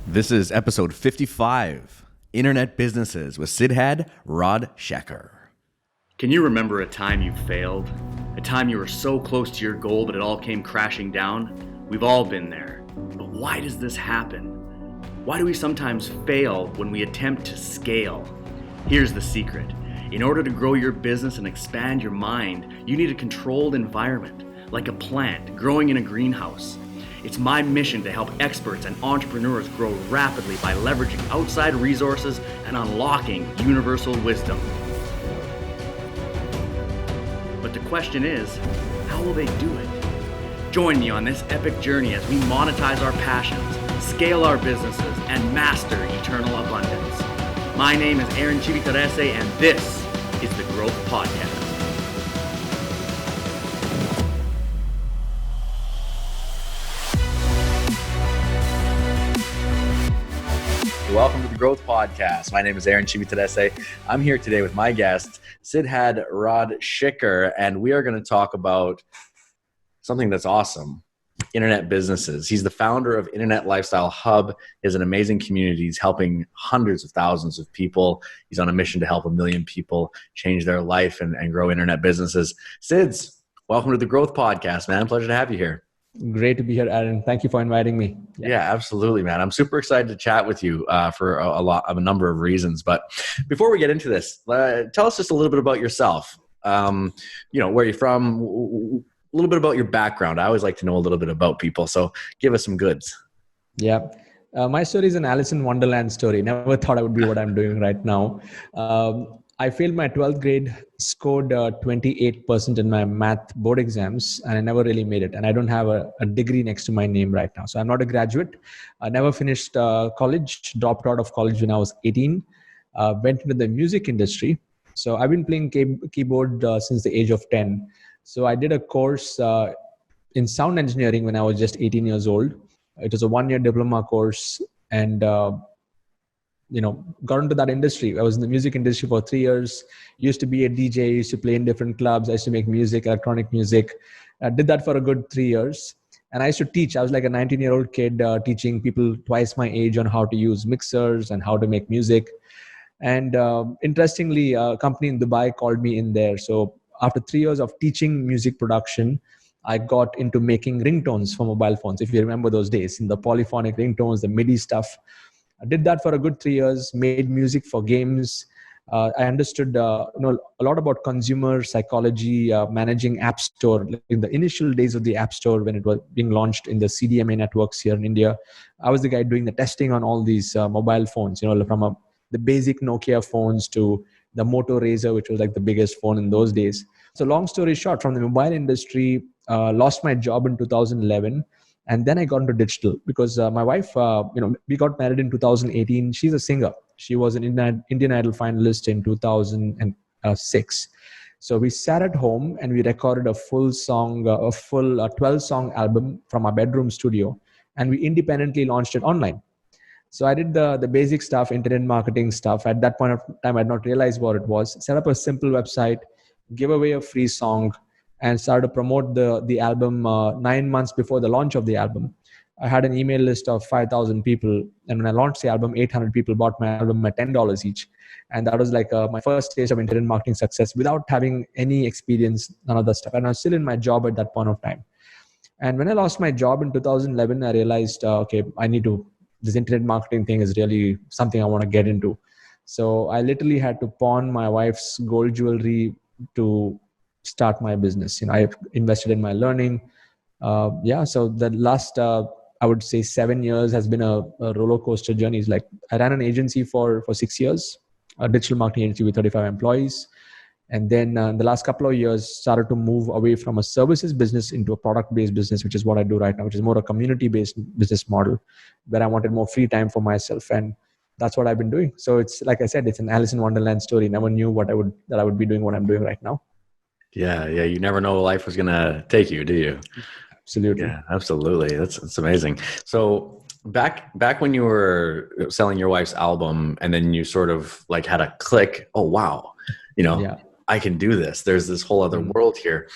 This is episode 55, Internet Businesses with Siddharth Rajsekar. Can you remember a time you failed? A time you were so close to your goal but it all came crashing down? We've all been there. But why does this happen? Why do we sometimes fail when we attempt to scale? Here's the secret. In order to grow your business and expand your mind, you need a controlled environment, like a plant growing in a greenhouse. It's my mission to help experts and entrepreneurs grow rapidly by leveraging outside resources and unlocking universal wisdom. But the question is, how will they do it? Join me on this epic journey as we monetize our passions, scale our businesses, and master eternal abundance. My name is Aaron Civitarese, and this is the Growth Podcast. Welcome to the Growth Podcast. My name is Aaron Civitarese. I'm here today with my guest, Siddharth Rajsekar, and we are going to talk about something that's awesome, internet businesses. He's the founder of Internet Lifestyle Hub. He has an amazing community. He's helping hundreds of thousands of people. He's on a mission to help 1 million people change their life and grow internet businesses. Sids, welcome to the Growth Podcast, man. Pleasure to have you here. Great to be here, Aaron. Thank you for inviting me. Yeah, absolutely, man. I'm super excited to chat with you for a number of reasons. But before we get into this, tell us just a little bit about yourself. Where you're from, a little bit about your background. I always like to know a little bit about people. So give us some goods. Yeah. My story is an Alice in Wonderland story. Never thought I would be what I'm doing right now. I failed my 12th grade, scored 28% in my math board exams, and I never really made it. And I don't have a degree next to my name right now. So I'm not a graduate. I never finished college, dropped out of college when I was 18, went into the music industry. So I've been playing keyboard since the age of 10. So I did a course in sound engineering when I was just 18 years old. It was a 1-year diploma course, and got into that industry. I was in the music industry for 3 years. Used to be a DJ, used to play in different clubs. I used to make music, electronic music. I did that for a good 3 years. And I used to teach. I was like a 19-year-old kid teaching people twice my age on how to use mixers and how to make music. And interestingly, a company in Dubai called me in there. So after 3 years of teaching music production, I got into making ringtones for mobile phones. If you remember those days, in the polyphonic ringtones, the MIDI stuff. I did that for a good 3 years, made music for games. I understood a lot about consumer psychology, managing App Store. In the initial days of the App Store, when it was being launched in the CDMA networks here in India, I was the guy doing the testing on all these mobile phones, from the basic Nokia phones to the Moto Razr, which was like the biggest phone in those days. So long story short, from the mobile industry, lost my job in 2011. And then I got into digital because my wife, we got married in 2018. She's a singer. She was an Indian Idol finalist in 2006. So we sat at home and we recorded a full 12-song album from our bedroom studio. And we independently launched it online. So I did the basic stuff, internet marketing stuff. At that point of time, I had not realized what it was. Set up a simple website, give away a free song, and started to promote the album 9 months before the launch of the album. I had an email list of 5,000 people. And when I launched the album, 800 people bought my album at $10 each. And that was like my first taste of internet marketing success without having any experience, none of that stuff. And I was still in my job at that point of time. And when I lost my job in 2011, I realized, this internet marketing thing is really something I want to get into. So I literally had to pawn my wife's gold jewelry to start my business. I invested in my learning. So the last, I would say 7 years has been a roller coaster journey. It's like I ran an agency for 6 years, a digital marketing agency with 35 employees. And then the last couple of years started to move away from a services business into a product-based business, which is what I do right now, which is more a community-based business model where I wanted more free time for myself. And that's what I've been doing. So it's like I said, it's an Alice in Wonderland story. Never knew that I would be doing what I'm doing right now. Yeah. You never know where life was going to take you, do you? Absolutely. Yeah, absolutely. That's amazing. So back when you were selling your wife's album and then you sort of like had a click, oh, wow, I can do this. There's this whole other world here.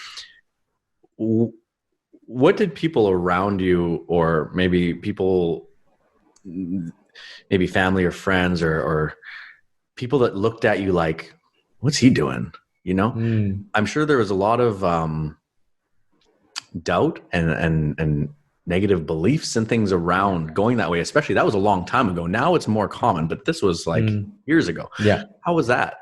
What did people around you, or maybe people maybe family or friends or people that looked at you like, what's he doing? You know, I'm sure there was a lot of doubt and negative beliefs and things around going that way, especially that was a long time ago. Now it's more common, but this was like years ago. Yeah. How was that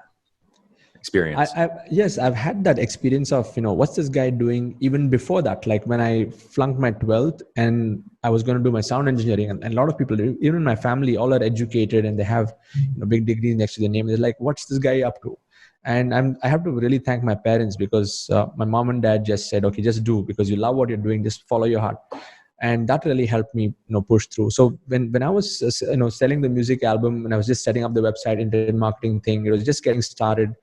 experience? Yes, I've had that experience of, what's this guy doing even before that? Like when I flunked my 12th and I was going to do my sound engineering, and a lot of people, even in my family, all are educated and they have big degrees next to their name. They're like, what's this guy up to? And I have to really thank my parents, because my mom and dad just said, okay, just do, because you love what you're doing, just follow your heart. And that really helped me, push through. So when I was, selling the music album, and I was just setting up the website, internet marketing thing, it was just getting started.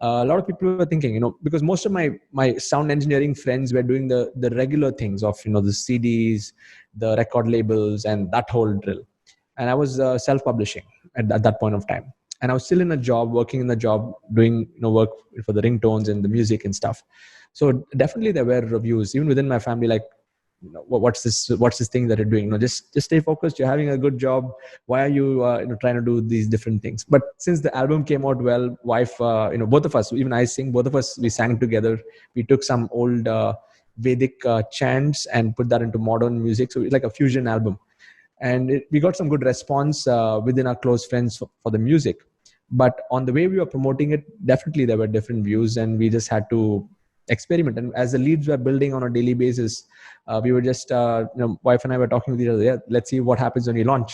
A lot of people were thinking, because most of my sound engineering friends were doing the regular things of, the CDs, the record labels, and that whole drill. And I was self-publishing at that point of time. And I was still in a job, working in the job, doing work for the ringtones and the music and stuff. So definitely there were reviews, even within my family, like, what's this thing that you're doing? Just stay focused. You're having a good job. Why are you trying to do these different things? But since the album came out well, wife, both of us, even I sing, both of us, we sang together. We took some old Vedic chants and put that into modern music. So it's like a fusion album. And we got some good response within our close friends for the music. But on the way we were promoting it, definitely there were different views, and we just had to experiment. And as the leads were building on a daily basis, we were just, wife and I were talking with each other, yeah, let's see what happens when we launch.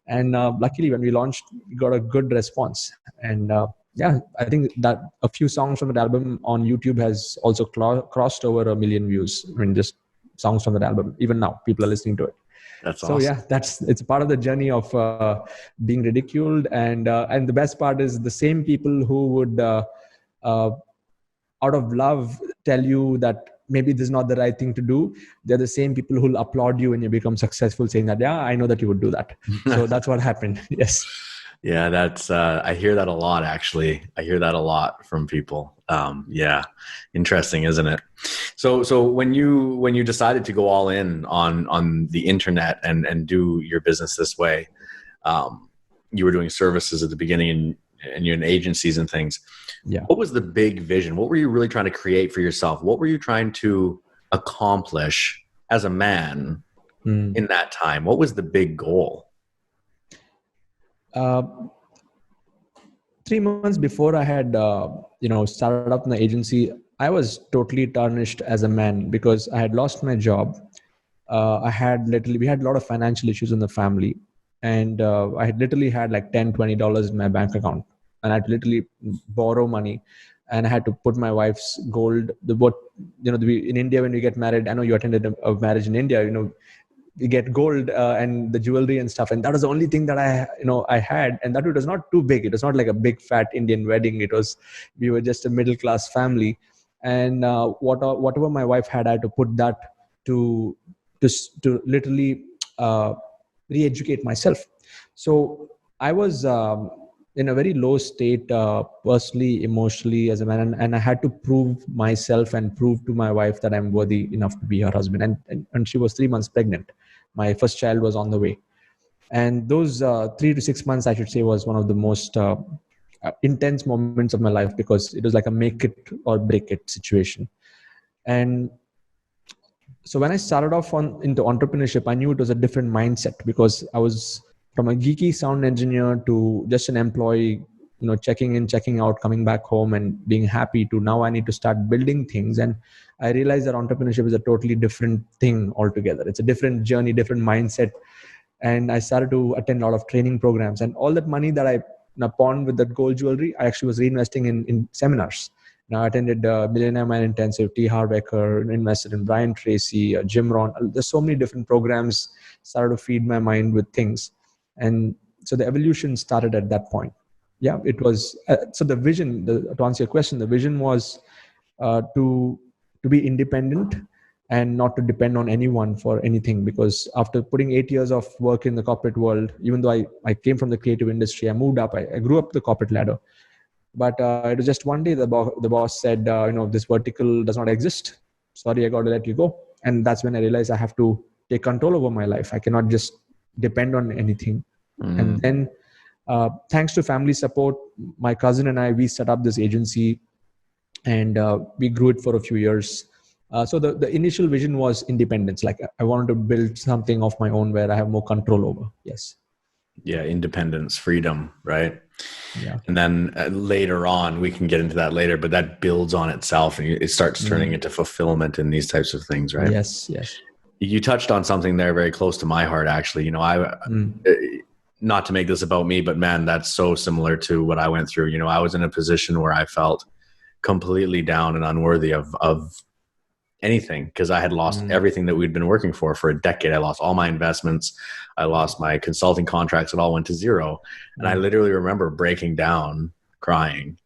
And luckily, when we launched, we got a good response. And I think that a few songs from that album on YouTube has also crossed over 1 million views. I mean, just songs from that album. Even now, people are listening to it. That's awesome. So yeah, it's part of the journey of being ridiculed, and the best part is the same people who would, out of love, tell you that maybe this is not the right thing to do. They're the same people who'll applaud you when you become successful, saying that, yeah, I know that you would do that. So that's what happened. Yes. Yeah, that's I hear that a lot, actually. I hear that a lot from people. Yeah, interesting, isn't it? So when you decided to go all in on the internet and do your business this way, you were doing services at the beginning and you're in agencies and things. Yeah. What was the big vision? What were you really trying to create for yourself? What were you trying to accomplish as a man in that time? What was the big goal? 3 months before I had, started up in the agency, I was totally tarnished as a man because I had lost my job. We had a lot of financial issues in the family, and I had literally had like $10, $20 in my bank account, and I had to literally borrow money, and I had to put my wife's gold. In India, when we get married, I know you attended a marriage in India, we get gold and the jewelry and stuff, and that was the only thing that I had, and that it was not too big. It was not like a big fat Indian wedding. We were just a middle class family, and whatever my wife had, I had to put that to literally re-educate myself. So I was in a very low state, personally, emotionally, as a man, and I had to prove myself and prove to my wife that I'm worthy enough to be her husband. And she was 3 months pregnant. My first child was on the way, and those 3 to 6 months, I should say, was one of the most intense moments of my life, because it was like a make it or break it situation. And so when I started off into entrepreneurship, I knew it was a different mindset, because I was from a geeky sound engineer to just an employee, checking in, checking out, coming back home and being happy, to now I need to start building things. And I realized that entrepreneurship is a totally different thing altogether. It's a different journey, different mindset. And I started to attend a lot of training programs, and all that money that I pawned with that gold jewelry, I actually was reinvesting in seminars. Now, I attended Millionaire Man Intensive, T. Harv Eker, invested in Brian Tracy, Jim Rohn. There's so many different programs, started to feed my mind with things. And so the evolution started at that point. Yeah, it was, so the vision, to answer your question, the vision was to be independent and not to depend on anyone for anything. Because after putting 8 years of work in the corporate world, even though I came from the creative industry, I moved up, I grew up the corporate ladder. But it was just one day the boss said, this vertical does not exist. Sorry, I got to let you go. And that's when I realized I have to take control over my life. I cannot just depend on anything. And then thanks to family support, my cousin and I, we set up this agency, and we grew it for a few years. So the initial vision was independence. Like I wanted to build something of my own where I have more control over. Yes. Yeah, independence, freedom, right? Yeah. And then later on, we can get into that later, but that builds on itself and it starts turning into fulfillment in these types of things, right? Yes. You touched on something there very close to my heart, actually. You know, not to make this about me, but man, that's so similar to what I went through. You know, I was in a position where I felt completely down and unworthy of anything because I had lost everything that we'd been working for a decade. I lost all my investments. I lost my consulting contracts. It all went to zero. And I literally remember breaking down, crying,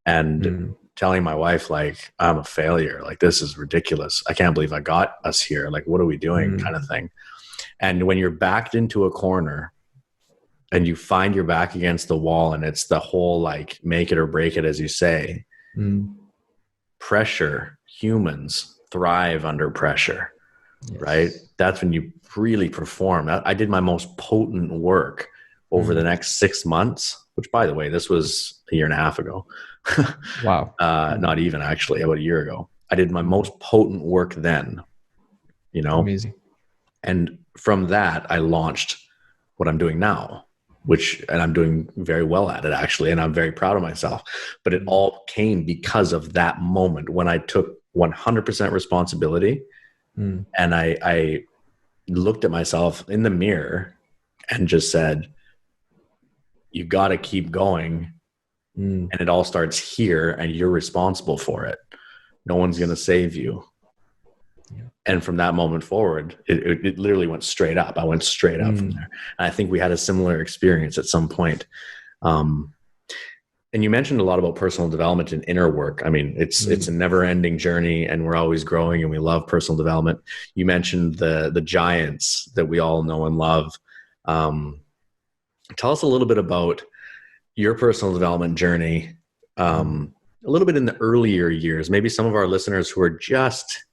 and telling my wife, like, I'm a failure. Like, this is ridiculous. I can't believe I got us here. Like, what are we doing? Kind of thing. And when you're backed into a corner and you find your back against the wall and it's the whole, like, make it or break it, as you say, pressure, humans thrive under pressure, right? That's when you really perform. I did my most potent work over the next 6 months, which, by the way, this was a year and a half ago. Wow. Not even, actually, about a year ago. I did my most potent work then, you know? Amazing. And from that, I launched what I'm doing now, and I'm doing very well at it, actually, and I'm very proud of myself. But it all came because of that moment when I took 100% responsibility. And I looked at myself in the mirror and just said, you got to keep going. And it all starts here and you're responsible for it. No one's going to save you. And from that moment forward, it literally went straight up. I went straight up from there. And I think we had a similar experience at some point. And you mentioned a lot about personal development and inner work. I mean, it's a never-ending journey, and we're always growing, and we love personal development. You mentioned the giants that we all know and love. Tell us a little bit about your personal development journey, a little bit in the earlier years. Maybe some of our listeners who are just,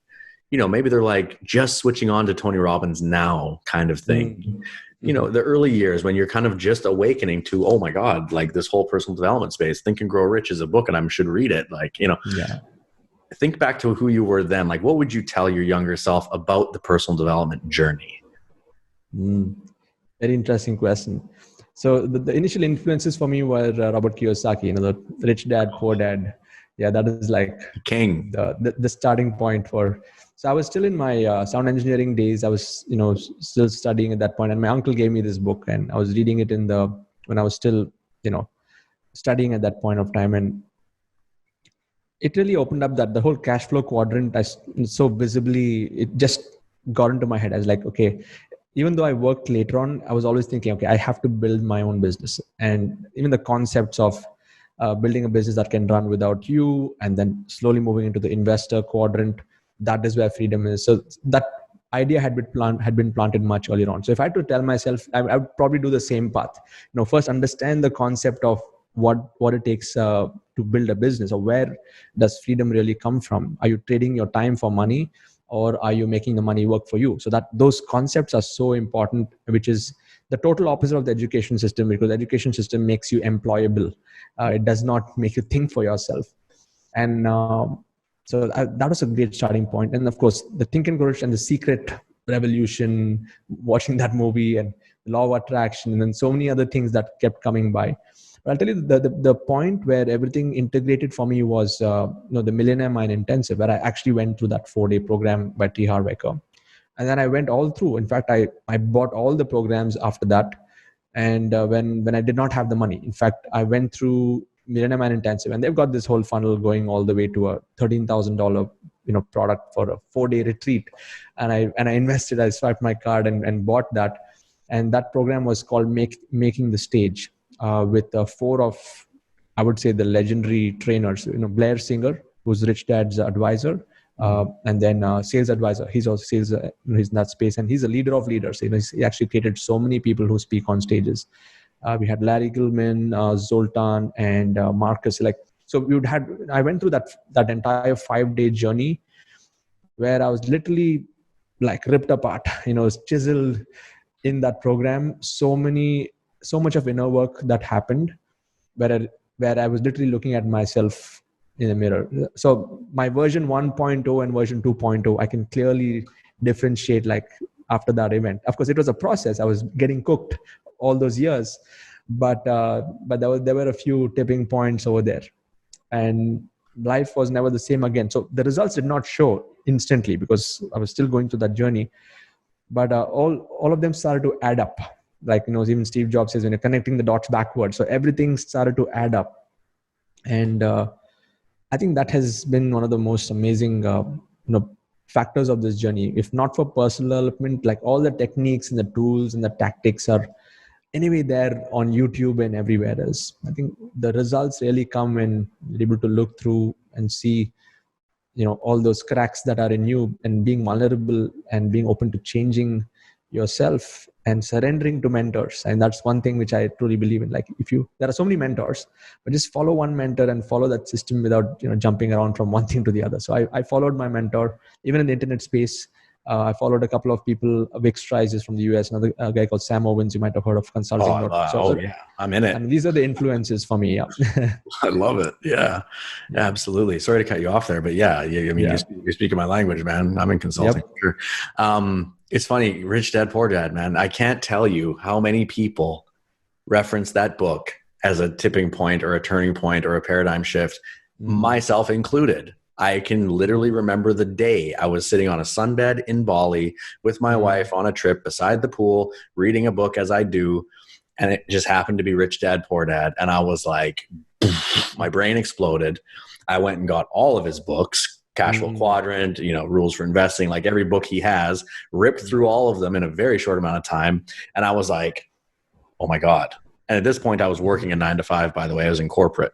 you know, maybe they're like just switching on to Tony Robbins now kind of thing. You know, the early years when you're kind of just awakening to, oh my God, like this whole personal development space, Think and Grow Rich is a book and I should read it. Like, you know, think back to who you were then. Like, what would you tell your younger self about the personal development journey? Very interesting question. So the initial influences for me were Robert Kiyosaki, you know, the Rich Dad, Poor Dad. Yeah, that is like king, the starting point for. So I was still in my sound engineering days. I was, you know, still studying at that point, and my uncle gave me this book, and I was reading it when I was still, you know, studying at that point of time, and it really opened up that the whole cash flow quadrant. So visibly, it just got into my head. I was like, okay, even though I worked later on, I was always thinking, okay, I have to build my own business, and even the concepts of building a business that can run without you, and then slowly moving into the investor quadrant. That is where freedom is. So that idea had been planted much earlier on. So if I had to tell myself, I would probably do the same path. You know, first understand the concept of what it takes to build a business, or where does freedom really come from? Are you trading your time for money, or are you making the money work for you? So that those concepts are so important, which is the total opposite of the education system, because the education system makes you employable. It does not make you think for yourself. And so that was a great starting point. And of course, the Think and Grow Rich and The Secret Revolution, watching that movie, and the Law of Attraction, and then so many other things that kept coming by. But I'll tell you, the point where everything integrated for me was the Millionaire Mind Intensive, where I actually went through that 4-day program by T. Harv Eker. And then I went all through. In fact, I bought all the programs after that. And when I did not have the money, in fact, I went through Millionaire Mind Intensive, and they've got this whole funnel going all the way to a $13,000 product for a 4-day retreat. And I invested. I swiped my card and bought that. And that program was called Making the Stage, with 4 of, I would say, the legendary trainers. Blair Singer, who's Rich Dad's advisor, and then sales advisor. He's also sales. He's in that space, and he's a leader of leaders. He actually created so many people who speak on stages. We had Larry Gilman, Zoltan, and Marcus. I went through that entire 5-day journey, where I was literally like ripped apart, chiseled, in that program, so much of inner work that happened, where I was literally looking at myself in the mirror. So my version 1.0 and version 2.0, I can clearly differentiate like after that event. Of course, it was a process. I was getting cooked all those years, but there were a few tipping points over there, and life was never the same again. So the results did not show instantly because I was still going through that journey, but all of them started to add up. Like, even Steve Jobs says, when you're connecting the dots backwards, so everything started to add up. And I think that has been one of the most amazing factors of this journey. If not for personal development, like all the techniques and the tools and the tactics are anyway there on YouTube and everywhere else. I think the results really come when you're able to look through and see all those cracks that are in you, and being vulnerable and being open to changing yourself and surrendering to mentors. And that's one thing which I truly believe in. Like, there are so many mentors, but just follow one mentor and follow that system without jumping around from one thing to the other. So I followed my mentor. Even in the internet space, I followed a couple of people. Vic Strice is from the US, another guy called Sam Owens, you might have heard of, consulting. Yeah, I'm in it. And these are the influences for me. Yeah. I love it. Yeah, absolutely. Sorry to cut you off there, but you're speaking my language, man. I'm in consulting. Yep. Sure. It's funny, Rich Dad, Poor Dad, man. I can't tell you how many people reference that book as a tipping point or a turning point or a paradigm shift, myself included. I can literally remember the day I was sitting on a sunbed in Bali with my wife on a trip beside the pool, reading a book as I do. And it just happened to be Rich Dad, Poor Dad. And I was like, my brain exploded. I went and got all of his books, Cash Flow Quadrant, Rules for Investing, like every book he has, ripped through all of them in a very short amount of time. And I was like, oh my God. And at this point I was working a 9-to-5, by the way. I was in corporate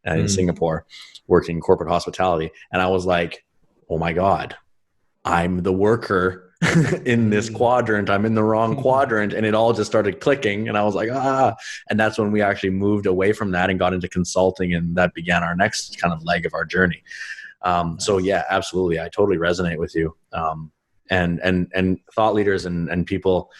in Singapore, working corporate hospitality. And I was like, oh my God, I'm the worker in this quadrant. I'm in the wrong quadrant. And it all just started clicking. And I was like, and that's when we actually moved away from that and got into consulting. And that began our next kind of leg of our journey. So yeah, absolutely. I totally resonate with you. And thought leaders and people,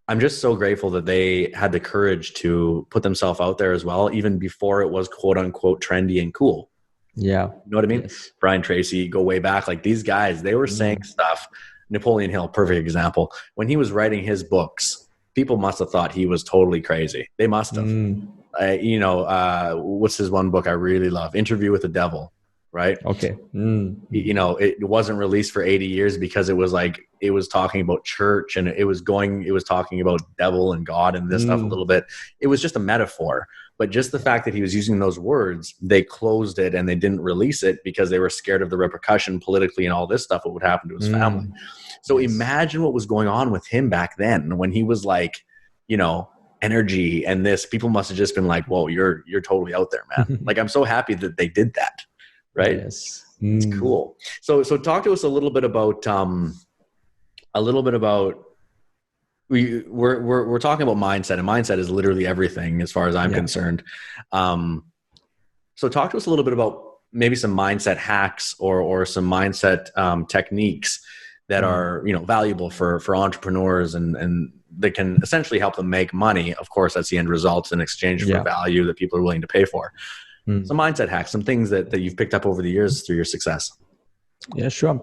I'm just so grateful that they had the courage to put themselves out there as well, even before it was quote unquote trendy and cool. Yeah. You know what I mean? Yes. Brian Tracy, go way back. Like these guys, they were saying stuff. Napoleon Hill, perfect example. When he was writing his books, people must have thought he was totally crazy. They must have. What's his one book I really love? Interview with the Devil. Right. Okay. It wasn't released for 80 years because it was talking about church, and it was talking about devil and God and this stuff a little bit. It was just a metaphor, but just the fact that he was using those words, they closed it and they didn't release it because they were scared of the repercussion politically and all this stuff, what would happen to his family. So imagine what was going on with him back then when he was like, energy and this. People must have just been like, whoa, you're totally out there, man. Like, I'm so happy that they did that. Right. Yes. It's cool. So talk to us a little bit about we're talking about mindset, and mindset is literally everything as far as I'm concerned. So talk to us a little bit about maybe some mindset hacks or some mindset techniques that are, valuable for entrepreneurs and that can essentially help them make money. Of course, that's the end result in exchange for value that people are willing to pay for. Some mindset hacks, some things that you've picked up over the years through your success. Yeah, sure.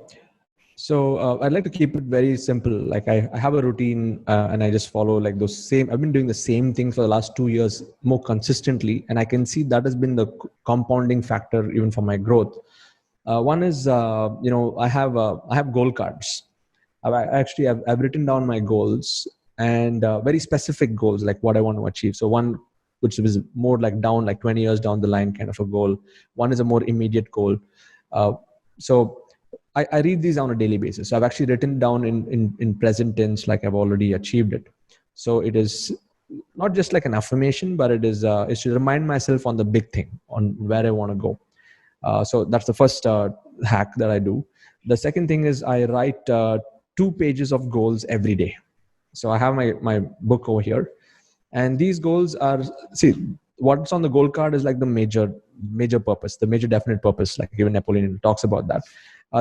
So I'd like to keep it very simple. Like I have a routine and I just follow like those same, I've been doing the same thing for the last 2 years more consistently. And I can see that has been the compounding factor even for my growth. One is, I have goal cards. I've written down my goals and very specific goals, like what I want to achieve. So one, which is more like 20 years down the line kind of a goal. One is a more immediate goal. So I read these on a daily basis. So I've actually written down in present tense, like I've already achieved it. So it is not just like an affirmation, but it's to remind myself on the big thing, on where I want to go. So that's the first hack that I do. The second thing is I write 2 pages of goals every day. So I have my book over here. And these goals are, what's on the goal card is like the major purpose, the major definite purpose, like even Napoleon talks about that.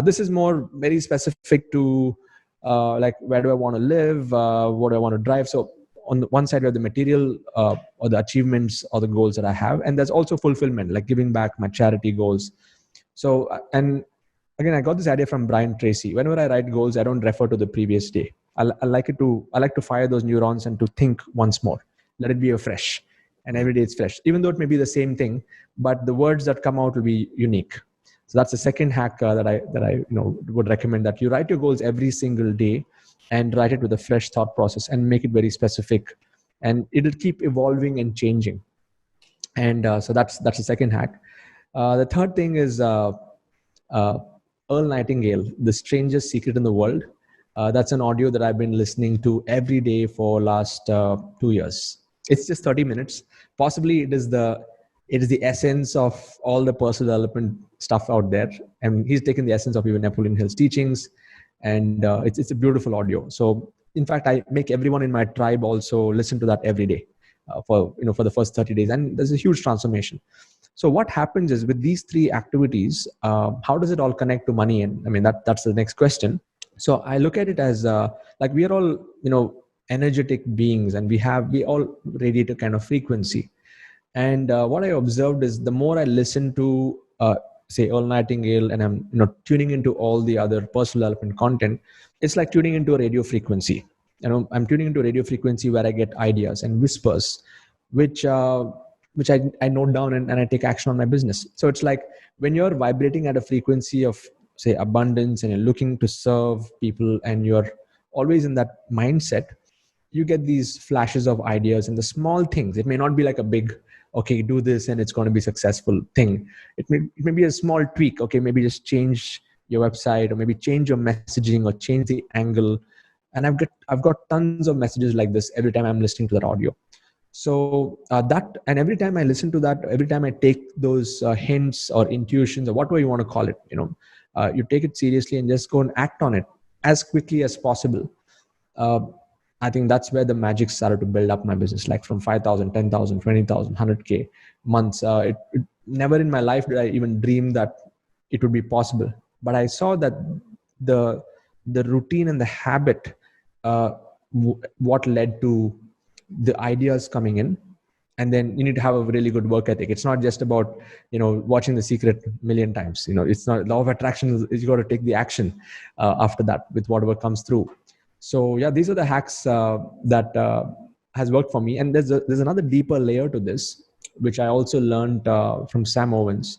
This is more very specific to like where do I want to live, what do I want to drive. So on the one side, we have the material or the achievements or the goals that I have, and there's also fulfillment, like giving back, my charity goals. So and again, I got this idea from Brian Tracy. Whenever I write goals, I don't refer to the previous day. I like to fire those neurons and to think once more. Let it be afresh, and every day it's fresh, even though it may be the same thing, but the words that come out will be unique. So that's the second hack that I would recommend, that you write your goals every single day and write it with a fresh thought process and make it very specific, and it'll keep evolving and changing. And so that's the second hack. The third thing is Earl Nightingale, The Strangest Secret in the World. That's an audio that I've been listening to every day for last 2 years. It's just 30 minutes. Possibly it is the essence of all the personal development stuff out there. And he's taken the essence of even Napoleon Hill's teachings. And it's a beautiful audio. So in fact, I make everyone in my tribe also listen to that every day for the first 30 days. And there's a huge transformation. So what happens is, with these three activities, how does it all connect to money? And I mean, that's the next question. So I look at it as like we are all, energetic beings, and we all radiate a kind of frequency. And what I observed is, the more I listen to, say, Earl Nightingale, and I'm tuning into all the other personal development content, it's like tuning into a radio frequency. I'm tuning into a radio frequency where I get ideas and whispers, which I note down and I take action on my business. So it's like when you're vibrating at a frequency of, say, abundance, and you're looking to serve people, and you're always in that mindset, you get these flashes of ideas and the small things. It may not be like a big, okay, do this and it's going to be successful thing. It may be a small tweak. Okay, maybe just change your website, or maybe change your messaging, or change the angle. And I've got tons of messages like this every time I'm listening to that audio. So and every time I listen to that, every time I take those hints or intuitions, or whatever you want to call it, you take it seriously and just go and act on it as quickly as possible. I think that's where the magic started to build up my business, like from 5,000, 10,000, 20,000, 100K months. It never in my life did I even dream that it would be possible. But I saw that the routine and the habit, what led to the ideas coming in. And then you need to have a really good work ethic. It's not just about, watching The Secret a million times. It's not law of attraction. You got to take the action after that with whatever comes through. So yeah, these are the hacks that has worked for me. And there's another deeper layer to this, which I also learned from Sam Owens,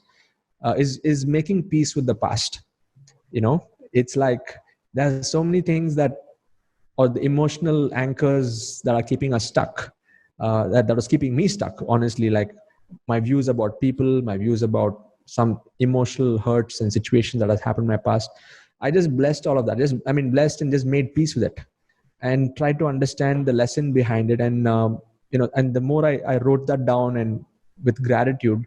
is making peace with the past. It's like there's so many things or the emotional anchors that are keeping us stuck, that was keeping me stuck, honestly, like my views about people, my views about some emotional hurts and situations that has happened in my past. I just blessed all of that. Blessed and just made peace with it, and tried to understand the lesson behind it. And, and the more I wrote that down, and with gratitude,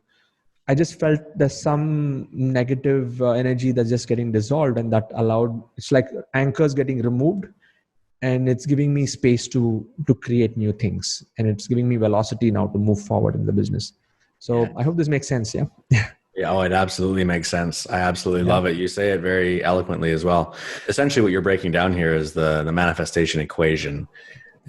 I just felt there's some negative energy that's just getting dissolved, and that it's like anchors getting removed, and it's giving me space to create new things, and it's giving me velocity now to move forward in the business. So I hope this makes sense. Yeah. Yeah, it absolutely makes sense. I absolutely love it. You say it very eloquently as well. Essentially, what you're breaking down here is the manifestation equation.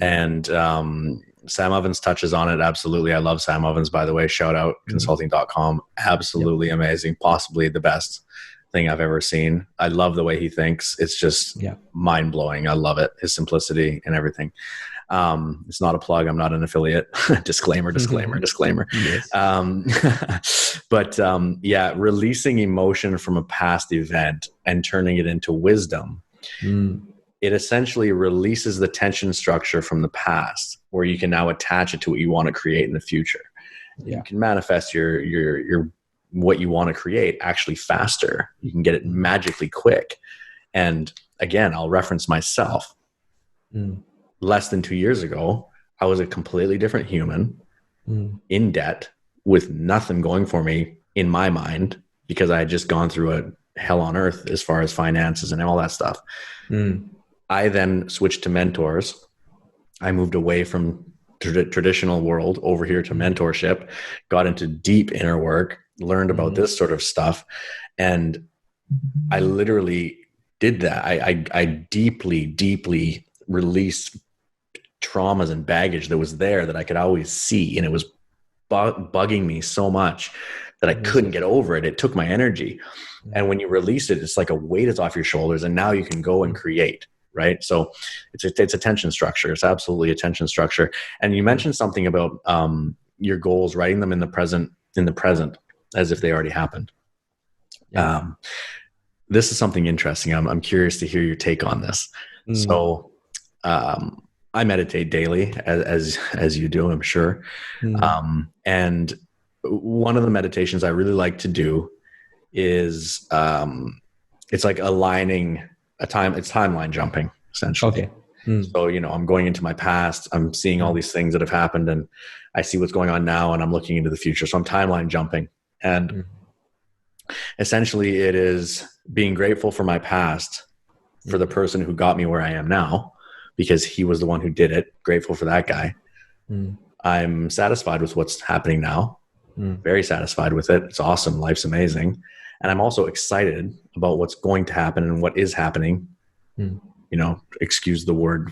And Sam Ovens touches on it. Absolutely. I love Sam Ovens, by the way. Shout out consulting.com. Absolutely amazing. Possibly the best thing I've ever seen. I love the way he thinks. It's just mind blowing. I love it. His simplicity and everything. It's not a plug. I'm not an affiliate. disclaimer. Yes. But releasing emotion from a past event and turning it into wisdom. It essentially releases the tension structure from the past, where you can now attach it to what you want to create in the future. You can manifest your what you want to create actually faster. You can get it magically quick. And again, I'll reference myself. Less than 2 years ago, I was a completely different human, in debt, with nothing going for me in my mind, because I had just gone through a hell on earth as far as finances and all that stuff. I then switched to mentors. I moved away from traditional world over here to mentorship, got into deep inner work, learned about this sort of stuff. And I literally did that. I deeply, deeply released traumas and baggage that was there that I could always see. And it was bugging me so much that I couldn't get over it. It took my energy. And when you release it, it's like a weight is off your shoulders, and now you can go and create, right? So it's attention structure. It's absolutely attention structure. And you mentioned something about your goals, writing them in the present as if they already happened. Yeah. This is something interesting. I'm curious to hear your take on this. So I meditate daily, as you do, I'm sure. And one of the meditations I really like to do is it's like aligning it's timeline jumping, essentially. Okay. So, I'm going into my past, I'm seeing all these things that have happened, and I see what's going on now, and I'm looking into the future. So I'm timeline jumping. And essentially it is being grateful for my past, for the person who got me where I am now, because he was the one who did it. Grateful for that guy. I'm satisfied with what's happening now. Very satisfied with it. It's awesome. Life's amazing. And I'm also excited about what's going to happen and what is happening. Excuse the word,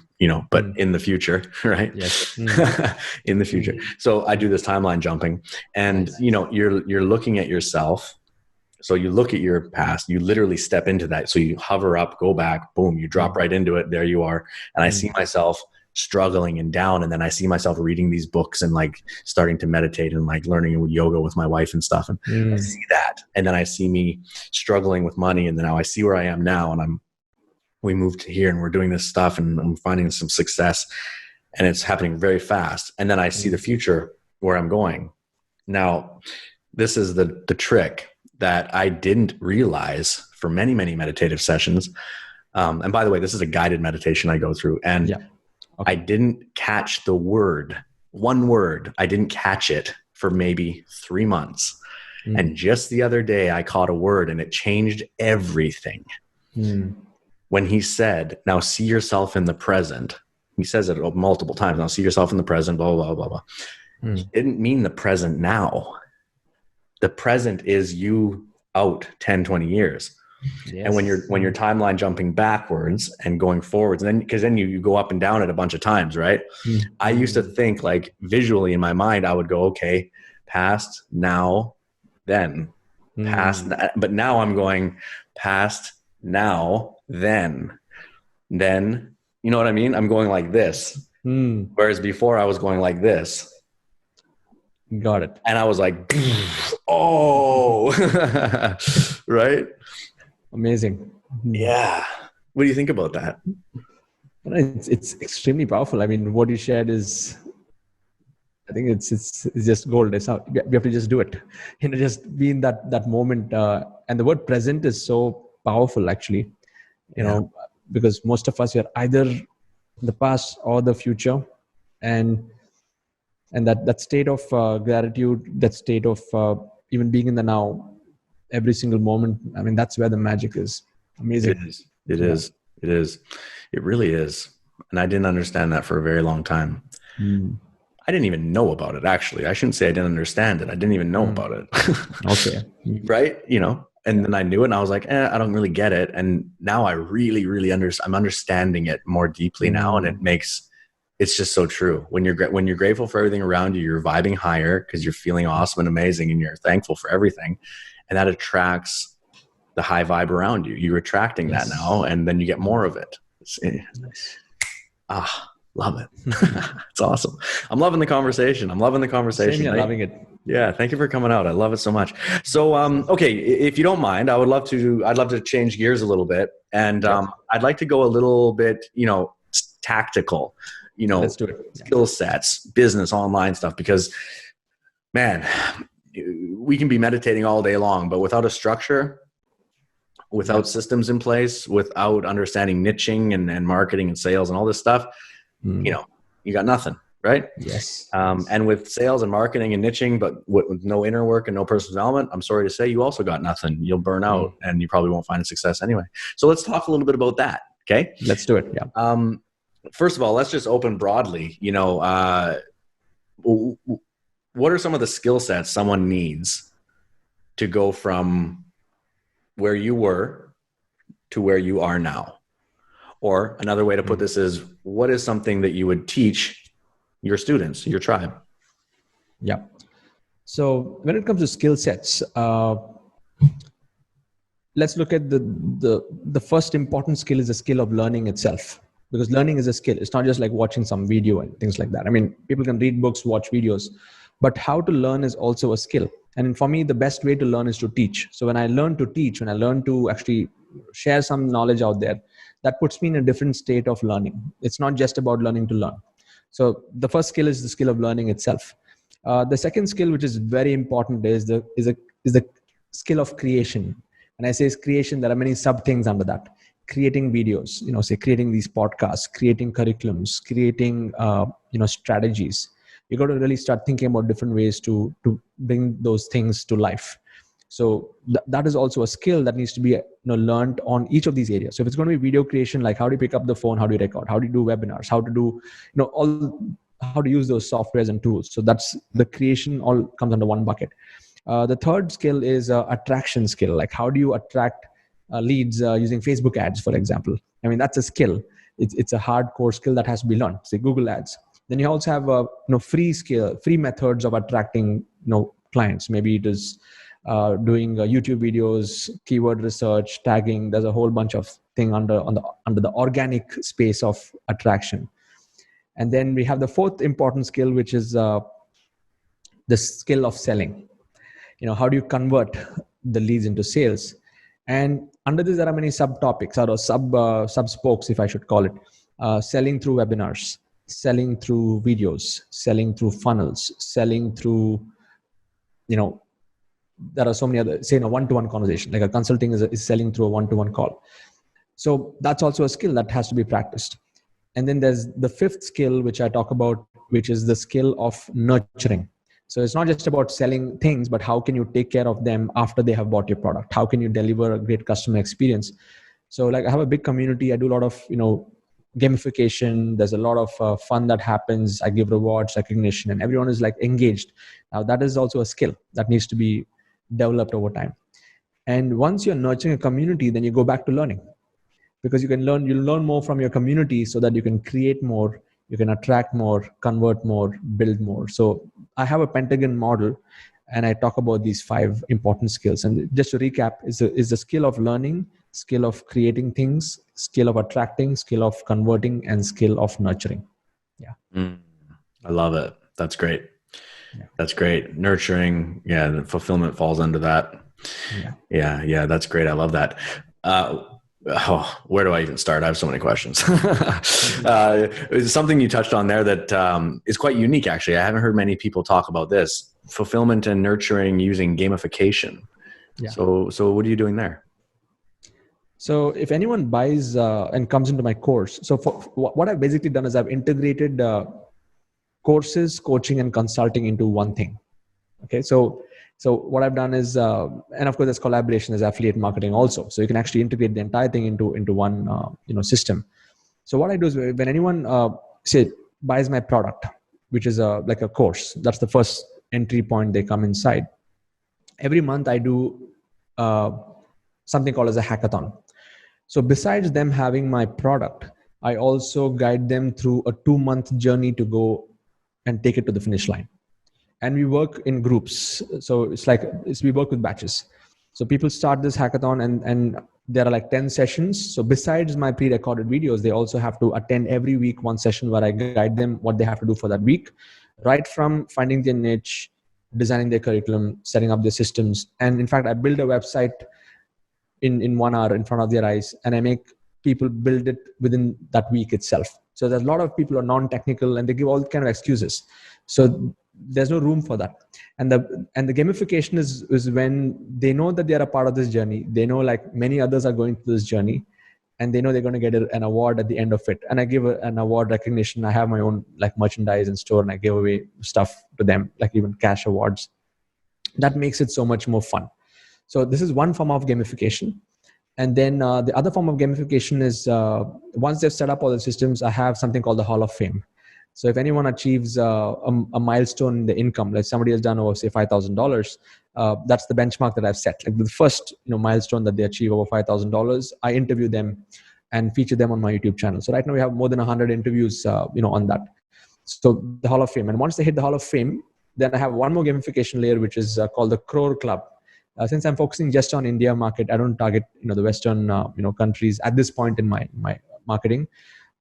but in the future, right? Yes. In the future. So I do this timeline jumping, and you're looking at yourself. So you look at your past, you literally step into that. So you hover up, go back, boom, you drop right into it. There you are. And I see myself struggling and down. And then I see myself reading these books and like starting to meditate and like learning yoga with my wife and stuff. And I see that. And then I see me struggling with money. And then now I see where I am now. And we moved to here and we're doing this stuff and I'm finding some success, and it's happening very fast. And then I see the future where I'm going. Now, this is the trick that I didn't realize for many, many meditative sessions. And by the way, this is a guided meditation I go through, and I didn't catch one word. I didn't catch it for maybe 3 months. And just the other day I caught a word and it changed everything. When he said, now see yourself in the present. He says it multiple times. Now see yourself in the present, blah, blah, blah, blah. He didn't mean the present now. The present is you out 10, 20 years. Yes. And when you're timeline jumping backwards and going forwards, and then because then you go up and down it a bunch of times, right? I used to think like visually in my mind, I would go, okay, past, now, then, past, but now I'm going past, now, then, you know what I mean? I'm going like this. Whereas before I was going like this. Got it. And I was like, oh, right? Amazing. Yeah. What do you think about that? It's extremely powerful. I mean, what you shared is, I think it's just gold. It's how we have to just do it. Just be in that moment. And the word present is so powerful, actually. Because most of us are either the past or the future, and that state of gratitude, that state of even being in the now, every single moment. I mean, that's where the magic is. Amazing. It is. It really is. And I didn't understand that for a very long time. I didn't even know about it, actually. I shouldn't say I didn't understand it. I didn't even know about it. Okay. Right? And then I knew it and I was like, I don't really get it. And now I really, really I'm understanding it more deeply now. And it's just so true. When you're grateful for everything around you, you're vibing higher because you're feeling awesome and amazing and you're thankful for everything. And that attracts the high vibe around you. You're attracting that now, and then you get more of it. Love it. It's awesome. I'm loving the conversation. Same here, loving it. Yeah. Thank you for coming out. I love it so much. So, okay. If you don't mind, I'd love to change gears a little bit. And I'd like to go a little bit, tactical, let's do it. Skill sets, business, online stuff, because man, we can be meditating all day long, but without a structure, without systems in place, without understanding niching and marketing and sales and all this stuff, you got nothing, right? Yes. And with sales and marketing and niching, but with no inner work and no personal development, I'm sorry to say, you also got nothing. You'll burn out and you probably won't find a success anyway. So let's talk a little bit about that. Okay. Let's do it. Yeah. First of all, let's just open broadly, what are some of the skill sets someone needs to go from where you were to where you are now? Or another way to put this is, what is something that you would teach your students, your tribe? Yeah. So when it comes to skill sets, let's look at the first important skill is the skill of learning itself, because learning is a skill. It's not just like watching some video and things like that. I mean, people can read books, watch videos, but how to learn is also a skill. And for me, the best way to learn is to teach. So when I learn to teach, when I learn to actually share some knowledge out there, that puts me in a different state of learning. It's not just about learning to learn. So the first skill is the skill of learning itself. The second skill, which is very important, is the skill of creation. And I say it's creation, there are many sub things under that. Creating videos, say creating these podcasts, creating curriculums, creating strategies. You got to really start thinking about different ways to bring those things to life. So that is also a skill that needs to be learned on each of these areas. So if it's going to be video creation, like how do you pick up the phone, how do you record, how do you do webinars, how to do how to use those softwares and tools. So that's the creation, all comes under one bucket. The third skill is attraction skill. Like how do you attract leads using Facebook ads, for example? I mean, that's a skill. It's a hardcore skill that has to be learned. Say Google ads. Then you also have free methods of attracting clients. Maybe it is doing YouTube videos, keyword research, tagging. There's a whole bunch of thing under the organic space of attraction. And then we have the fourth important skill, which is the skill of selling. How do you convert the leads into sales? And under this, there are many subtopics or sub spokes, if I should call it. Selling through webinars, selling through videos, selling through funnels, selling through, there are so many other, say in a one-to-one conversation, like a consulting is selling through a one-to-one call. So that's also a skill that has to be practiced. And then there's the fifth skill, which I talk about, which is the skill of nurturing. So it's not just about selling things, but how can you take care of them after they have bought your product? How can you deliver a great customer experience? So like I have a big community. I do a lot of, gamification. There's a lot of fun that happens. I give rewards, recognition, and everyone is like engaged. Now that is also a skill that needs to be developed over time. And once you're nurturing a community, then you go back to learning, because you'll learn more from your community so that you can create more, you can attract more, convert more, build more. So I have a Pentagon model, and I talk about these 5 important skills. And just to recap, is the skill of learning, skill of creating things, skill of attracting, skill of converting, and skill of nurturing. Yeah. I love it. That's great. Yeah. That's great. Nurturing. Yeah. The fulfillment falls under that. Yeah. That's great. I love that. Where do I even start? I have so many questions. It's something you touched on there that is quite unique, actually. I haven't heard many people talk about this. Fulfillment and nurturing using gamification. Yeah. So what are you doing there? So if anyone buys and comes into my course, so what I've basically done is I've integrated courses, coaching, and consulting into one thing. Okay, so what I've done is, and of course there's collaboration, there's affiliate marketing also. So you can actually integrate the entire thing into one system. So what I do is when anyone say buys my product, which is like a course, that's the first entry point they come inside. Every month I do something called as a hackathon. So besides them having my product, I also guide them through a 2-month journey to go and take it to the finish line. And we work in groups. So we work with batches. So people start this hackathon and there are like 10 sessions. So besides my pre-recorded videos, they also have to attend every week one session where I guide them what they have to do for that week, right from finding their niche, designing their curriculum, setting up their systems. And in fact, I build a website in 1 hour in front of their eyes, and I make people build it within that week itself. So there's a lot of people who are non-technical and they give all kind of excuses. So there's no room for that. And the gamification is when they know that they are a part of this journey. They know like many others are going through this journey, and they know they're going to get an award at the end of it. And I give an award recognition. I have my own like merchandise and store, and I give away stuff to them, like even cash awards. That makes it so much more fun. So this is one form of gamification. And then the other form of gamification is once they've set up all the systems, I have something called the Hall of Fame. So if anyone achieves a milestone in the income, like somebody has done over say $5,000, that's the benchmark that I've set. Like the first milestone that they achieve over $5,000, I interview them and feature them on my YouTube channel. So right now we have more than 100 interviews, on that. So the Hall of Fame, and once they hit the Hall of Fame, then I have one more gamification layer, which is called the Crore Club. Since I'm focusing just on India market, I don't target the Western countries at this point in my marketing.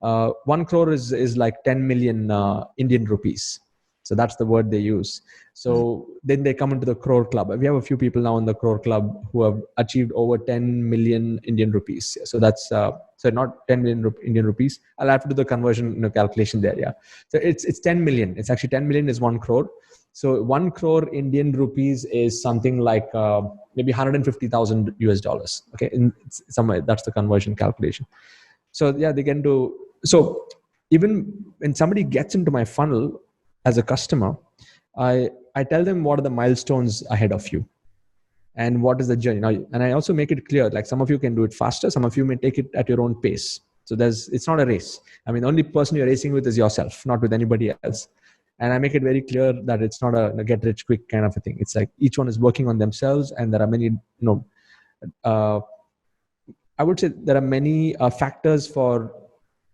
1 crore is like 10 million Indian rupees. So that's the word they use. So then they come into the Crore Club. We have a few people now in the Crore Club who have achieved over 10 million Indian rupees. So that's so not 10 million Indian rupees. I'll have to do the conversion calculation there. Yeah. So it's 10 million. It's actually 10 million is 1 crore. So 1 crore Indian rupees is something like maybe 150,000 US dollars. Okay, somewhere that's the conversion calculation. So yeah, they can do. So even when somebody gets into my funnel as a customer, I tell them what are the milestones ahead of you, and what is the journey. Now, and I also make it clear, like some of you can do it faster, some of you may take it at your own pace. So it's not a race. I mean, the only person you're racing with is yourself, not with anybody else. And I make it very clear that it's not a get rich quick kind of a thing. It's like each one is working on themselves, and there are many, I would say there are many factors for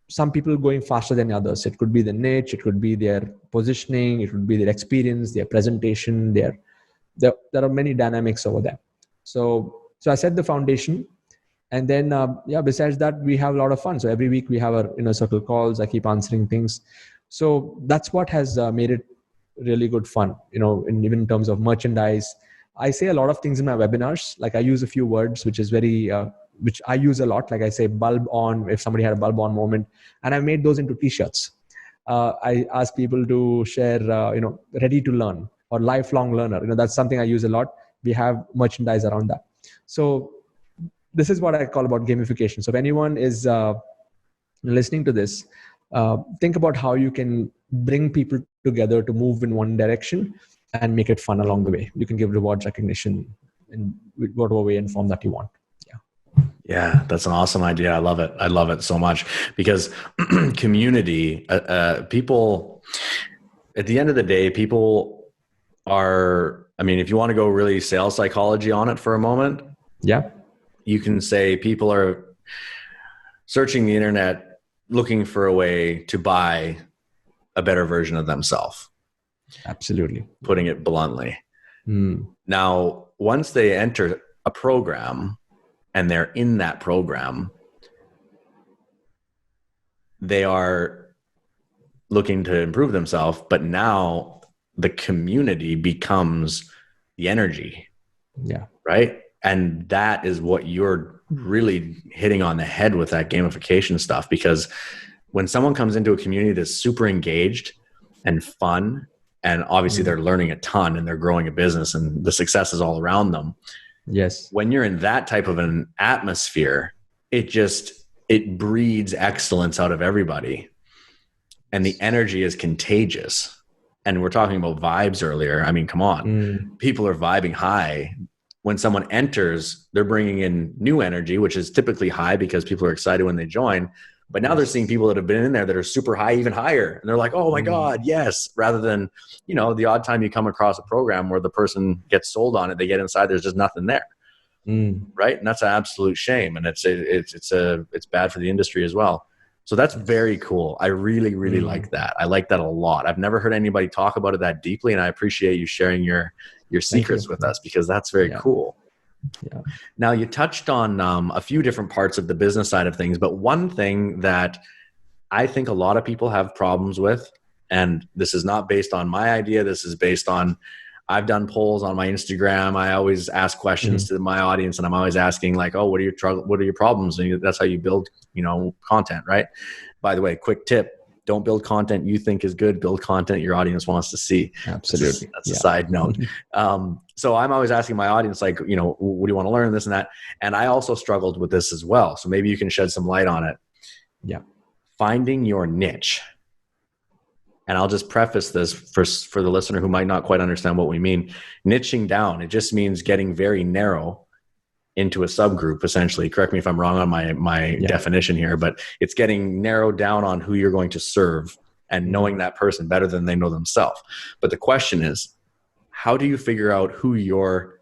some people going faster than others. It could be the niche, it could be their positioning, it could be their experience, their presentation, there are many dynamics over there. So I set the foundation, and then besides that, we have a lot of fun. So every week we have our inner circle calls. I keep answering things. So that's what has made it really good fun, and even in terms of merchandise. I say a lot of things in my webinars. Like I use a few words, which is very, which I use a lot. Like I say bulb on, if somebody had a bulb on moment, and I made those into t-shirts. I ask people to share, ready to learn or lifelong learner. That's something I use a lot. We have merchandise around that. So this is what I call about gamification. So if anyone is listening to this, think about how you can bring people together to move in one direction and make it fun along the way. You can give rewards, recognition in whatever way and form that you want. Yeah, that's an awesome idea. I love it. I love it so much because community, people, at the end of the day, people are, if you want to go really sales psychology on it for a moment, you can say people are searching the internet looking for a way to buy a better version of themselves. Absolutely. Putting it bluntly. Now, once they enter a program and they're in that program, they are looking to improve themselves, but now the community becomes the energy. Yeah. Right. And that is what you're really hitting on the head with that gamification stuff, because when someone comes into a community that's super engaged and fun, and obviously they're learning a ton and they're growing a business and the success is all around them. Yes. When you're in that type of an atmosphere, it breeds excellence out of everybody. And the energy is contagious. And we're talking about vibes earlier. Come on. People are vibing high. When someone enters, they're bringing in new energy, which is typically high because people are excited when they join. But now they're seeing people that have been in there that are super high, even higher. And they're like, oh my God, yes. Rather than, the odd time you come across a program where the person gets sold on it, they get inside, there's just nothing there. Right. And that's an absolute shame. And it's bad for the industry as well. So that's very cool. I really, really like that. I like that a lot. I've never heard anybody talk about it that deeply. And I appreciate you sharing your secrets with us, because that's very cool. Yeah. Now, you touched on a few different parts of the business side of things, but one thing that I think a lot of people have problems with, and this is not based on my idea, this is based on, I've done polls on my Instagram. I always ask questions to my audience, and I'm always asking like, oh, what are your problems? And that's how you build, content, right? By the way, quick tip. Don't build content you think is good. Build content your audience wants to see. Absolutely. That's a side note. So I'm always asking my audience, like, what do you want to learn, this and that? And I also struggled with this as well. So maybe you can shed some light on it. Yeah. Finding your niche. And I'll just preface this for the listener who might not quite understand what we mean. Niching down, it just means getting very narrow into a subgroup, essentially. Correct me if I'm wrong on my definition here, but it's getting narrowed down on who you're going to serve and knowing that person better than they know themselves. But the question is, how do you figure out who your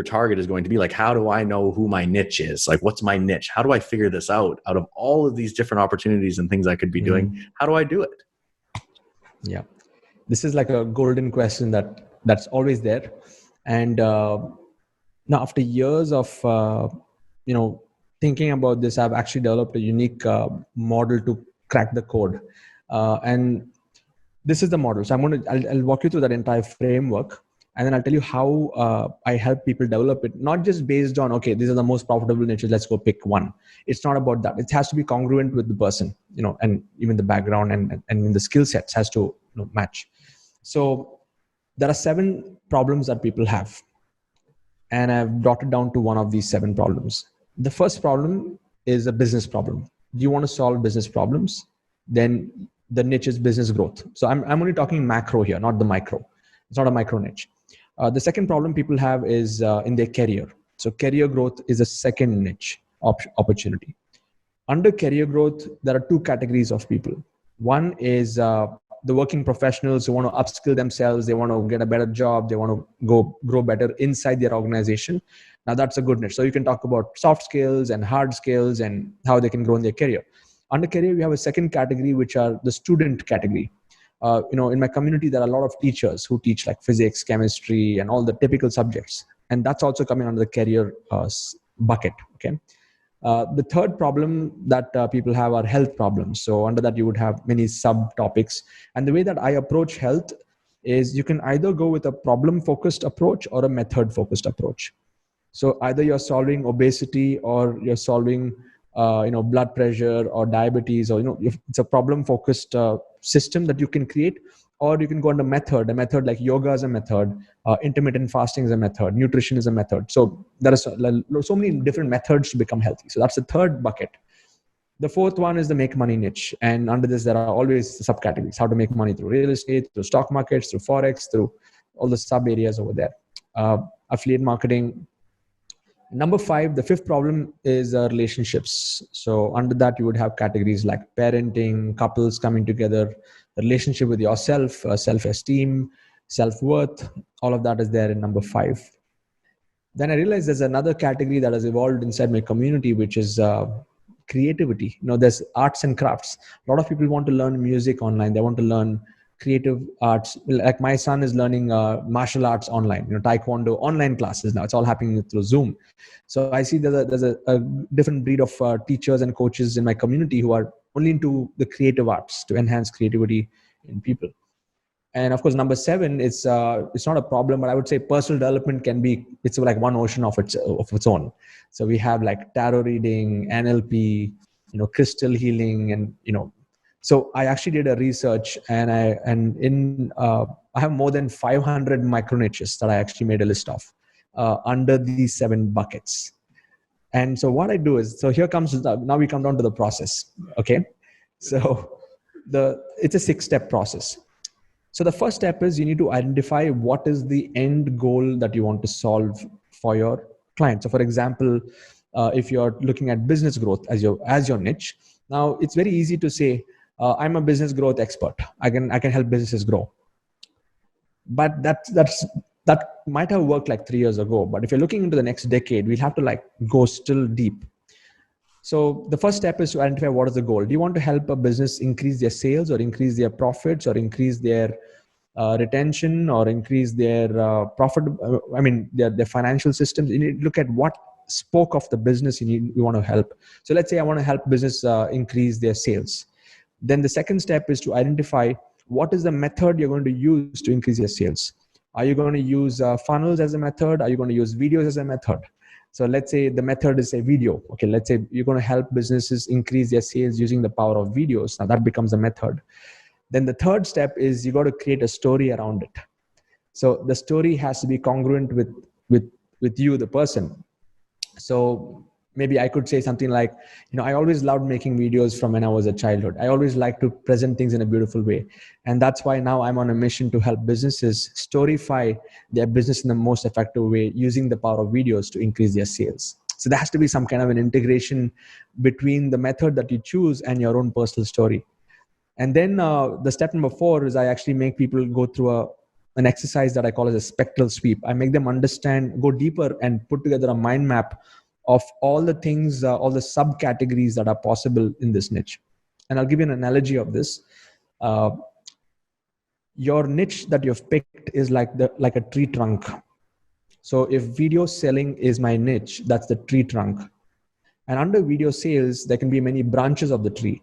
target is going to be? Like, how do I know who my niche is? Like, what's my niche? How do I figure this out of all of these different opportunities and things I could be doing? How do I do it? Yeah. This is like a golden question that's always there. And now after years of, thinking about this, I've actually developed a unique model to crack the code. And this is the model. So I'll walk you through that entire framework. And then I'll tell you how I help people develop it, not just based on, okay, these are the most profitable niches, let's go pick one. It's not about that. It has to be congruent with the person, and even the background and the skill sets has to match. So there are 7 problems that people have. And I've jotted down to one of these 7 problems. The first problem is a business problem. Do you want to solve business problems? Then the niche is business growth. So I'm only talking macro here, not the micro. It's not a micro niche. The second problem people have is in their career. So career growth is a second niche opportunity. Under career growth, there are 2 categories of people. One is the working professionals who want to upskill themselves. They want to get a better job. They want to grow better inside their organization. Now that's a good niche. So you can talk about soft skills and hard skills and how they can grow in their career. Under career, we have a second category, which are the student category. In my community, there are a lot of teachers who teach like physics, chemistry, and all the typical subjects. And that's also coming under the career bucket. Okay. The third problem that people have are health problems. So under that, you would have many subtopics. And the way that I approach health is you can either go with a problem-focused approach or a method-focused approach. So either you're solving obesity or you're solving blood pressure or diabetes, or if it's a problem-focused system that you can create, or you can go on a method like yoga is a method, intermittent fasting is a method, nutrition is a method. So there are so many different methods to become healthy. So that's the third bucket. The fourth one is the make money niche. And under this, there are always subcategories: how to make money through real estate, through stock markets, through Forex, through all the sub areas over there. Affiliate marketing. Number 5, the fifth problem is relationships. So under that, you would have categories like parenting, couples coming together, the relationship with yourself, self-esteem, self-worth. All of that is there in number 5. Then I realized there's another category that has evolved inside my community, which is creativity. There's arts and crafts. A lot of people want to learn music online. They want to learn creative arts. Like my son is learning martial arts online, taekwondo online classes now. It's all happening through Zoom. So I see there's a different breed of teachers and coaches in my community who are only into the creative arts to enhance creativity in people. And of course, number 7, it's not a problem, but I would say personal development it's like one ocean of its own. So we have like tarot reading, NLP, crystal healing, and so I actually did a research, and I have more than 500 micro niches that I actually made a list of under these 7 buckets. And so what I do is, so here comes, now we come down to the process. Okay. So it's a 6-step process. So the first step is you need to identify what is the end goal that you want to solve for your client. So for example, if you're looking at business growth as your niche, now it's very easy to say, I'm a business growth expert. I can help businesses grow. But that might have worked like 3 years ago. But if you're looking into the next decade, we'll have to go still deep. So the first step is to identify what is the goal. Do you want to help a business increase their sales, or increase their profits, or increase their retention, or increase their profit? Their financial systems. You need to look at what spoke of the business you want to help. So let's say I want to help business increase their sales. Then the second step is to identify what is the method you're going to use to increase your sales. Are you going to use funnels as a method? Are you going to use videos as a method? So let's say the method is a video. Okay, let's say you're going to help businesses increase their sales using the power of videos. Now that becomes a method. Then the third step is you got to create a story around it. So the story has to be congruent with you, the person. So maybe I could say something like, I always loved making videos from when I was a childhood. I always like to present things in a beautiful way. And that's why now I'm on a mission to help businesses storyfy their business in the most effective way using the power of videos to increase their sales. So there has to be some kind of an integration between the method that you choose and your own personal story. And then the step number 4 is I actually make people go through an exercise that I call as a spectral sweep. I make them understand, go deeper, and put together a mind map of all the things, all the subcategories that are possible in this niche. And I'll give you an analogy of this. Your niche that you've picked is like a tree trunk. So if video selling is my niche, that's the tree trunk. And under video sales, there can be many branches of the tree.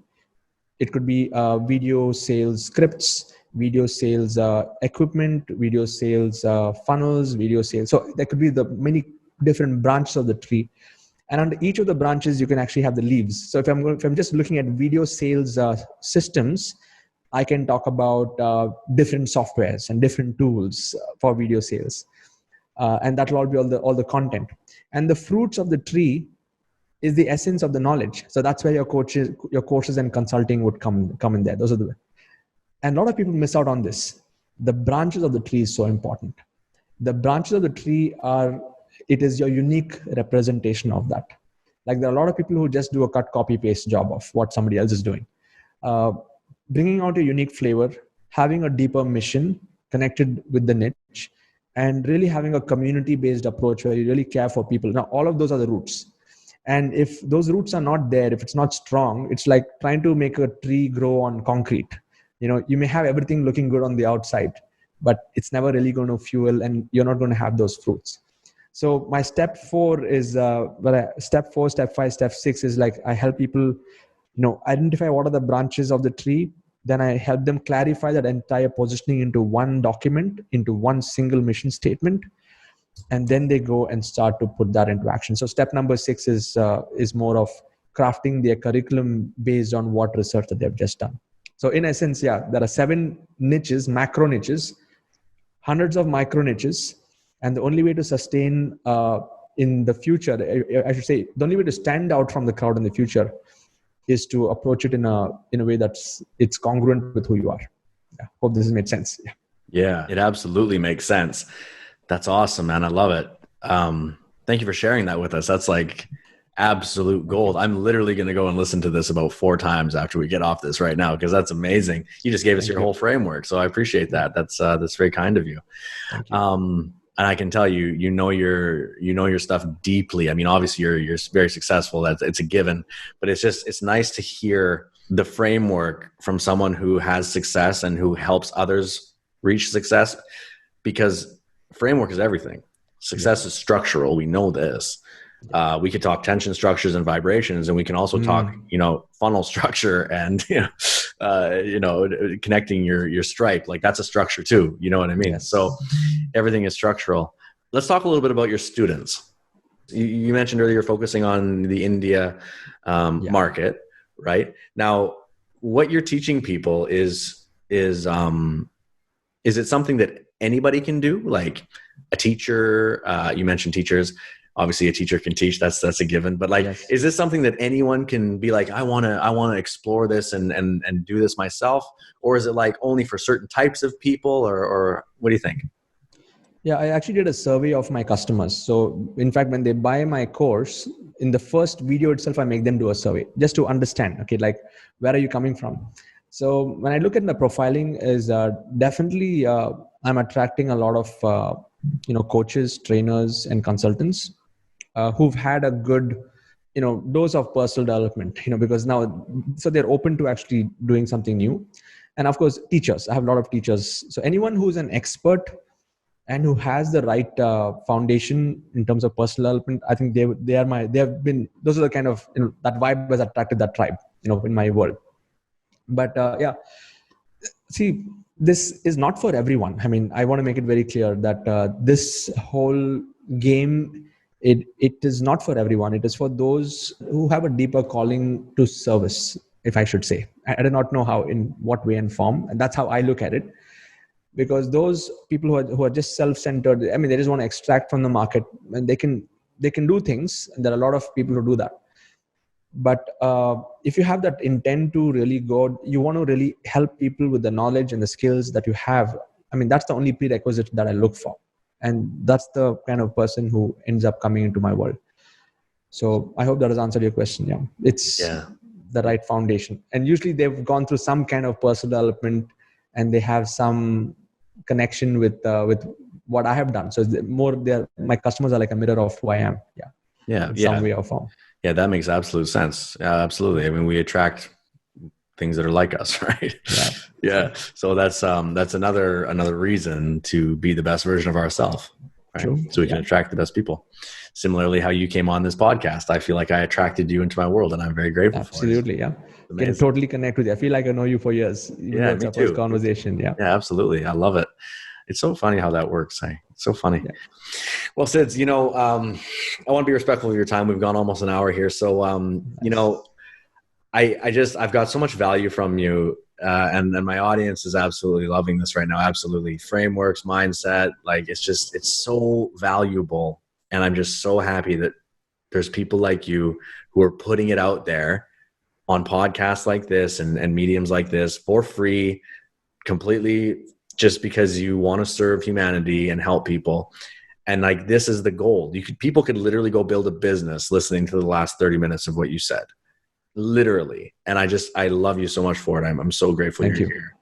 It could be video sales scripts, video sales equipment, video sales funnels, video sales. So there could be the many different branches of the tree. And under each of the branches, you can actually have the leaves. So if I'm just looking at video sales systems, I can talk about different softwares and different tools for video sales. And that will all be all the content. And the fruits of the tree is the essence of the knowledge. So that's where your courses and consulting would come in there. And a lot of people miss out on this. The branches of the tree is so important. The branches of the tree it is your unique representation of that. Like there are a lot of people who just do a cut, copy, paste job of what somebody else is doing. Bringing out a unique flavor, having a deeper mission connected with the niche, and really having a community-based approach where you really care for people. Now, all of those are the roots. And if those roots are not there, if it's not strong, it's like trying to make a tree grow on concrete. You may have everything looking good on the outside, but it's never really going to fuel, and you're not going to have those fruits. So my step 4 is, step 4, step 5, step 6 is like I help people, identify what are the branches of the tree. Then I help them clarify that entire positioning into one document, into one single mission statement. And then they go and start to put that into action. So step number 6 is more of crafting their curriculum based on what research that they've just done. So in essence, there are 7 niches, macro niches, hundreds of micro niches. And the only way to sustain in the future, I should say, the only way to stand out from the crowd in the future is to approach it in a way it's congruent with who you are. Yeah. Hope this has made sense. Yeah, it absolutely makes sense. That's awesome, man. I love it. Thank you for sharing that with us. That's like absolute gold. I'm literally going to go and listen to this about 4 times after we get off this right now, because that's amazing. You just gave us your whole framework. So I appreciate that. That's very kind of you. Thank you. And I can tell you know your stuff deeply. I mean, obviously you're very successful. It's a given, but it's nice to hear the framework from someone who has success and who helps others reach success, because framework is everything. Success is structural. We know this. We could talk tension structures and vibrations, and we can also talk, funnel structure and, connecting your stripe. Like that's a structure too. You know what I mean? Yes. So everything is structural. Let's talk a little bit about your students. You mentioned earlier focusing on the India market, right? Now, what you're teaching people is it something that anybody can do? Like a teacher, you mentioned teachers. Obviously a teacher can teach, that's a given, but yes. Is this something that anyone can be like, I want to explore this and do this myself? Or is it like only for certain types of people, or what do you think? Yeah, I actually did a survey of my customers. So in fact, when they buy my course, in the first video itself, I make them do a survey just to understand, okay, like where are you coming from? So when I look at the profiling is definitely I'm attracting a lot of, coaches, trainers, and consultants who've had a good, dose of personal development, because now, so they're open to actually doing something new. And of course, teachers, I have a lot of teachers. So anyone who's an expert and who has the right foundation in terms of personal development, I think those are the kind of, that vibe has attracted that tribe, in my world. But see, this is not for everyone. I mean, I want to make it very clear that this whole game, it is not for everyone. It is for those who have a deeper calling to service, if I should say. I do not know how, in what way and form, and that's how I look at it. Because those people who are just self-centered, I mean, they just want to extract from the market, and they can do things, and there are a lot of people who do that. But if you have that intent to really go, you want to really help people with the knowledge and the skills that you have. I mean, that's the only prerequisite that I look for. And that's the kind of person who ends up coming into my world. So I hope that has answered your question. Yeah. the right foundation. And usually they've gone through some kind of personal development and they have some connection with what I have done. So my customers are like a mirror of who I am. In some way or form. Yeah, that makes absolute sense. Absolutely. I mean, we attract things that are like us, right? Yeah. So that's another reason to be the best version of ourselves, right? True. So we can attract the best people. Similarly, how you came on this podcast, I feel like I attracted you into my world, and I'm very grateful for it. Absolutely, yeah. Can totally connect with you. I feel like I know you for years. Yeah, me too. Conversation, yeah. Yeah, absolutely. I love it. It's so funny how that works. It's so funny. Yeah. Well, Sids, I want to be respectful of your time. We've gone almost an hour here. So, I've got so much value from you, and my audience is absolutely loving this right now. Absolutely. Frameworks, mindset, it's so valuable. And I'm just so happy that there's people like you who are putting it out there on podcasts like this and mediums like this for free, completely just because you want to serve humanity and help people. And this is the goal. People could literally go build a business listening to the last 30 minutes of what you said. Literally. And I love you so much for it. I'm so grateful you're here.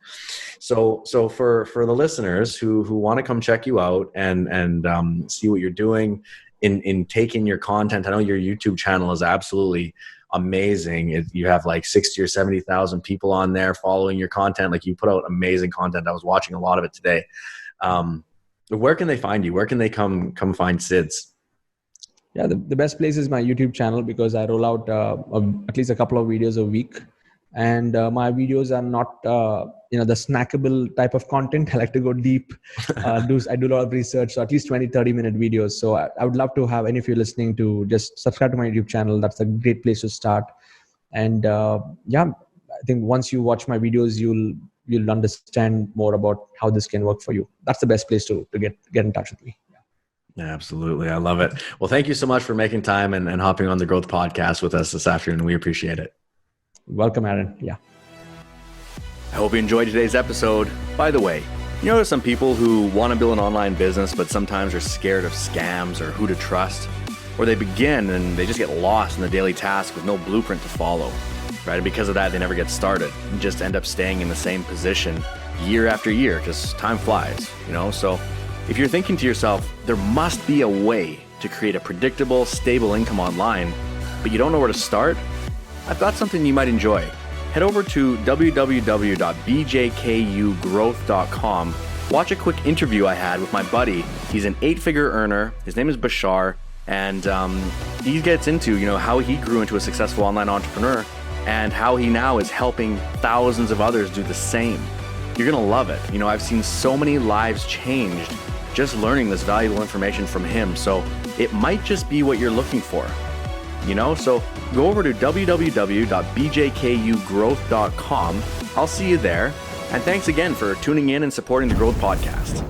So for the listeners who want to come check you out and see what you're doing in taking your content, I know your YouTube channel is absolutely amazing. You have 60 or 70,000 people on there following your content. You put out amazing content. I was watching a lot of it today. Where can they find you? Where can they come find Sids? Yeah, the best place is my YouTube channel because I roll out at least a couple of videos a week. And my videos are not, the snackable type of content. I like to go deep. I do a lot of research, so at least 20, 30-minute videos. So I would love to have any of you listening to just subscribe to my YouTube channel. That's a great place to start. And I think once you watch my videos, you'll understand more about how this can work for you. That's the best place to get in touch with me. Yeah, absolutely. I love it. Well, thank you so much for making time and hopping on the Growth Podcast with us this afternoon. We appreciate it. Welcome, Aaron. Yeah. I hope you enjoyed today's episode. By the way, there's some people who want to build an online business, but sometimes are scared of scams or who to trust, or they begin and they just get lost in the daily task with no blueprint to follow, right? And because of that, they never get started and just end up staying in the same position year after year because time flies, So if you're thinking to yourself, there must be a way to create a predictable, stable income online, but you don't know where to start, I've got something you might enjoy. Head over to www.bjkugrowth.com. Watch a quick interview I had with my buddy. He's an 8-figure earner. His name is Bashar, and he gets into how he grew into a successful online entrepreneur and how he now is helping thousands of others do the same. You're gonna love it. I've seen so many lives changed just learning this valuable information from him. So it might just be what you're looking for. So go over to www.bjkugrowth.com. I'll see you there. And thanks again for tuning in and supporting the Growth Podcast.